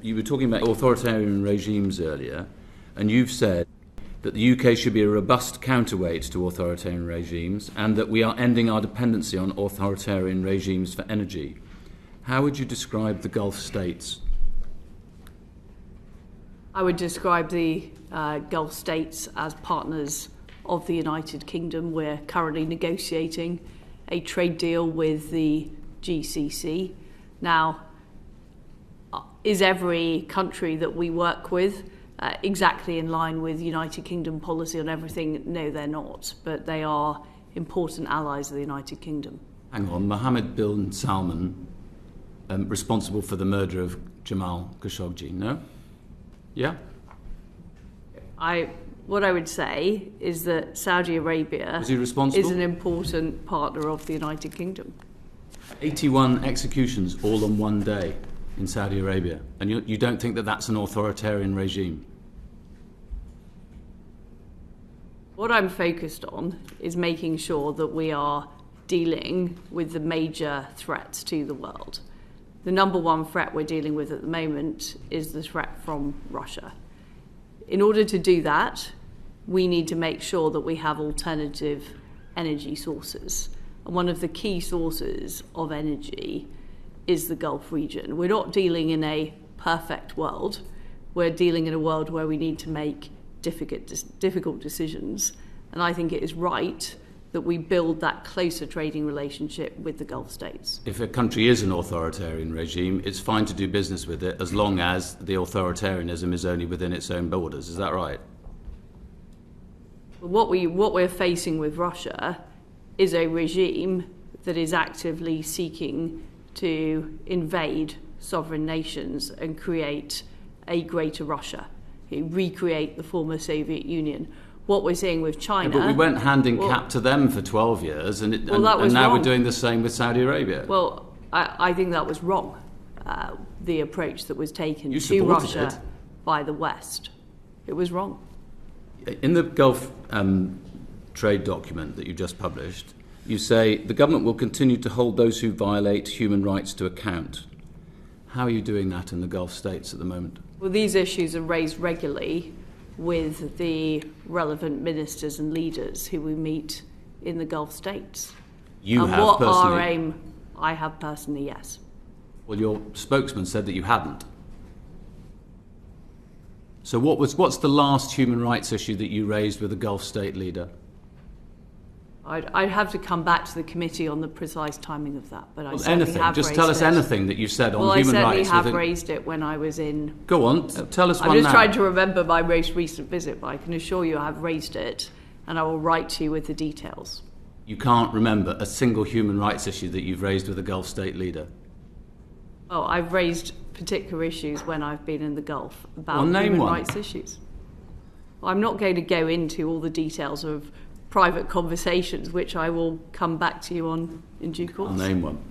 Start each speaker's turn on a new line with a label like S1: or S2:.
S1: You were talking about authoritarian regimes earlier, and you've said that the UK should be a robust counterweight to authoritarian regimes and that we are ending our dependency on authoritarian regimes for energy. How would you describe the Gulf states?
S2: I would describe the Gulf states as partners of the United Kingdom. We're currently negotiating a trade deal with the GCC. Now, is every country that we work with exactly in line with United Kingdom policy on everything? No, they're not, but they are important allies of the United Kingdom.
S1: Hang on, Mohammed bin Salman, responsible for the murder of Jamal Khashoggi, no? Yeah?
S2: What I would say is that Saudi Arabia is an important partner of the United Kingdom.
S1: 81 executions all on one day in Saudi Arabia, and you don't think that that's an authoritarian regime?
S2: What I'm focused on is making sure that we are dealing with the major threats to the world. The number one threat we're dealing with at the moment is the threat from Russia. In order to do that, we need to make sure that we have alternative energy sources. And one of the key sources of energy is the Gulf region. We're not dealing in a perfect world. We're dealing in a world where we need to make difficult decisions. And I think it is right that we build that closer trading relationship with the Gulf states.
S1: If a country is an authoritarian regime, it's fine to do business with it as long as the authoritarianism is only within its own borders. Is that right?
S2: What we're facing with Russia is a regime that is actively seeking to invade sovereign nations and create a greater Russia, recreate the former Soviet Union. What we're seeing with China...
S1: Yeah, but we went hand in cap to them for 12 years, and now
S2: wrong.
S1: We're doing the same with Saudi Arabia.
S2: Well, I think that was wrong, the approach that was taken
S1: to
S2: Russia by the West. It was wrong.
S1: In the Gulf trade document that you just published, you say the government will continue to hold those who violate human rights to account. How are you doing that in the Gulf states at the moment?
S2: Well, these issues are raised regularly with the relevant ministers and leaders who we meet in the Gulf states. I have personally, yes.
S1: Well, your spokesman said that you hadn't. So what's the last human rights issue that you raised with a Gulf state leader?
S2: I'd have to come back to the committee on the precise timing of that, but I certainly have raised it.
S1: Just tell us anything that you've said on human rights.
S2: Well, I certainly have raised it when I was in...
S1: Go on, tell us one now.
S2: I'm just trying to remember my most recent visit, but I can assure you I have raised it, and I will write to you with the details.
S1: You can't remember a single human rights issue that you've raised with a Gulf state leader?
S2: Oh, I've raised particular issues when I've been in the Gulf about human rights issues. Well, I'm not going to go into all the details of private conversations, which I will come back to you on in due course.
S1: I'll name one.